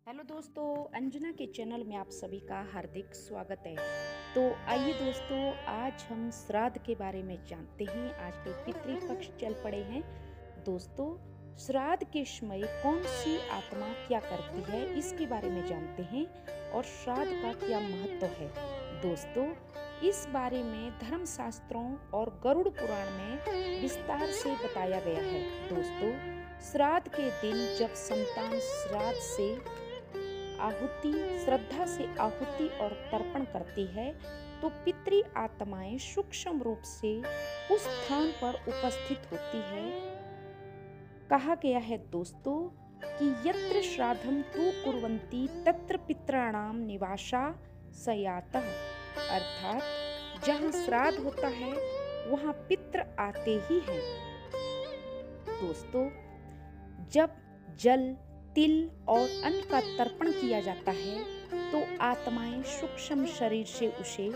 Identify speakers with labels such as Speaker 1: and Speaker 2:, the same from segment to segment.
Speaker 1: Hello दोस्तों, अंजना के channel में आप सभी का हार्दिक स्वागत है। तो आइए दोस्तों, आज हम श्राद्ध के बारे में जानते हैं। आजकल पितृपक्ष चल पड़े हैं। दोस्तों, श्राद्ध के समय कौन सी आत्मा क्या करती है, इसके बारे में जानते हैं और श्राद्ध का क्या महत्व है। दोस्तों, इस बारे में धर्मशास्त्रों और गरुड़ पुराण में विस्तार से बताया गया है। दोस्तों, श्राद्ध के दिन जब संतान श्राद्ध से श्रद्धा से आहुति और तर्पण करती है, तो पितृ आत्माएं सूक्ष्म रूप से उस स्थान पर उपस्थित होती है। कहा गया है दोस्तों कि यत्र श्राद्धम तु कुर्वन्ति तत्र पितॄणां निवासा सयातः, अर्थात जहाँ श्राद्ध होता है वहाँ पितृ आते ही हैं। दोस्तों, जब जल, तिल और अन्न का तर्पण किया जाता है तो आत्माएं सूक्ष्म शरीर से उसे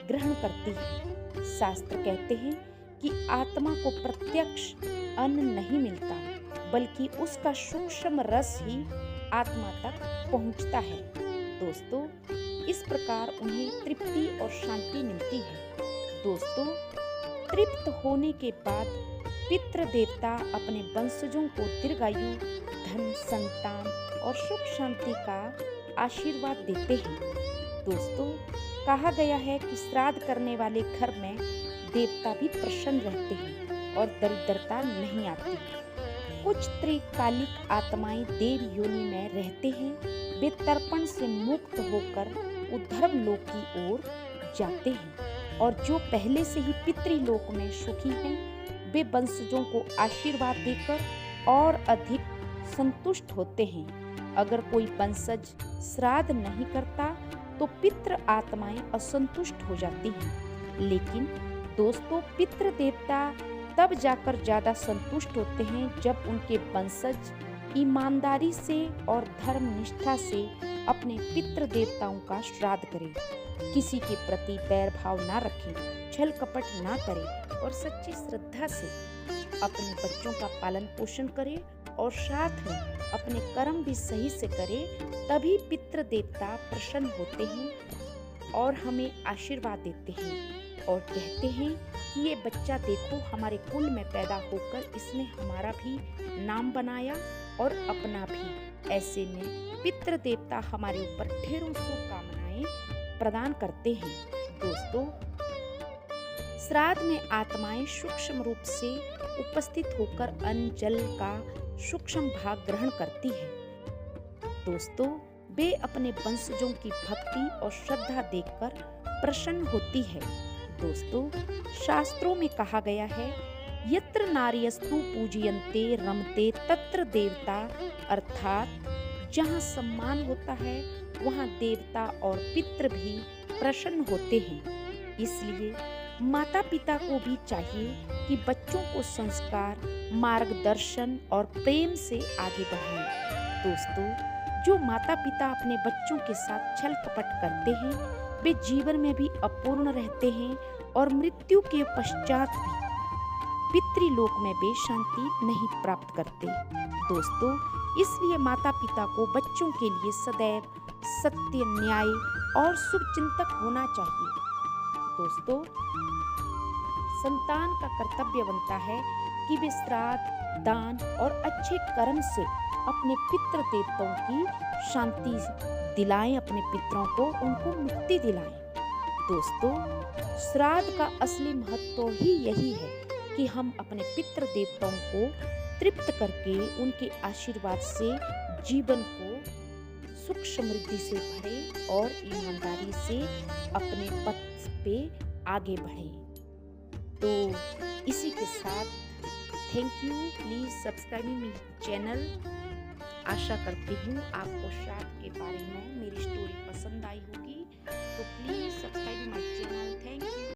Speaker 1: ग्रहण करती हैं। शास्त्र कहते हैं कि आत्मा को प्रत्यक्ष अन्न नहीं मिलता, बल्कि उसका सूक्ष्म रस ही आत्मा तक पहुंचता है। दोस्तों, इस प्रकार उन्हें तृप्ति और शांति मिलती है। दोस्तों, तृप्त होने के बाद पितृ देवता अपने वंशजों को दीर्घायु, धन, संतान और सुख शांति का आशीर्वाद देते हैं। दोस्तों, कहा गया है कि श्राद्ध करने वाले घर में देवता भी प्रसन्न रहते हैं और दरिद्रता नहीं आती। कुछ त्रिकालिक आत्माएं देव योनि में रहते हैं। वे तर्पण से मुक्त होकर ऊर्ध्व लोक की ओर जाते हैं और जो पहले से ही पितृलोक में सुखी हैं, वे वंशजों को आशीर्वाद देकर और अधिक संतुष्ट होते हैं। अगर कोई वंशज श्राद्ध नहीं करता तो पितृ आत्माएं असंतुष्ट हो जाती हैं। लेकिन दोस्तों, पितृ देवता तब जाकर ज्यादा संतुष्ट होते हैं जब उनके वंशज ईमानदारी से और धर्म निष्ठा से अपने पितृ देवताओं का श्राद्ध करें, किसी के प्रति बैर भाव ना रखें, छल कपट ना करें और सच्ची श्रद्धा से अपने बच्चों का पालन पोषण करें और साथ में अपने कर्म भी सही से करें। तभी पितृ देवता प्रसन्न होते हैं और हमें आशीर्वाद देते हैं और कहते हैं कि ये बच्चा देखो, हमारे कुल में पैदा होकर इसने हमारा भी नाम बनाया और अपना भी। ऐसे में पितृ देवता हमारे ऊपर ढेरों शुभकामनाएं प्रदान करते हैं। दोस्तों, श्राद्ध में आत्माएं सूक्ष्म रूप से उपस्थित होकर अन्न जल का सूक्ष्म भाग ग्रहण करती है। दोस्तों, वे अपने वंशजों की भक्ति और श्रद्धा देखकर प्रसन्न होती है। दोस्तों, शास्त्रों में कहा गया है, यत्र नार्यस्तु पूजयन्ते रमते तत्र देवता, अर्थात जहाँ सम्मान होता है वहाँ देवता और पितृ भी प्रसन्न होते हैं। इसलिए माता पिता को भी चाहिए कि बच्चों को संस्कार, मार्गदर्शन और प्रेम से आगे बढ़ाएं। दोस्तों, जो माता पिता अपने बच्चों के साथ छल कपट करते हैं, वे जीवन में भी अपूर्ण रहते हैं और मृत्यु के पश्चात भी पितृलोक में वे शांति नहीं प्राप्त करते। दोस्तों, इसलिए माता पिता को बच्चों के लिए सदैव सत्य, न्याय और शुभचिंतक होना चाहिए। दोस्तों, संतान का कर्तव्य बनता है कि वे श्राद्ध, दान और अच्छे कर्म से अपने पितृ देवताओं की शांति दिलाएं, अपने पितरों को उनको मुक्ति दिलाएं। दोस्तों, श्राद्ध का असली महत्व ही यही है कि हम अपने पितृ देवताओं को तृप्त करके उनके आशीर्वाद से जीवन को सुख समृद्धि से भरें और ईमानदारी से अपने पथ पे आगे बढ़ें। तो इसी के साथ थैंक यू। प्लीज़ सब्सक्राइब मेरी चैनल। आशा करती हूँ आपको श्राद्ध के बारे में मेरी स्टोरी पसंद आई होगी। तो please subscribe my channel. Thank you.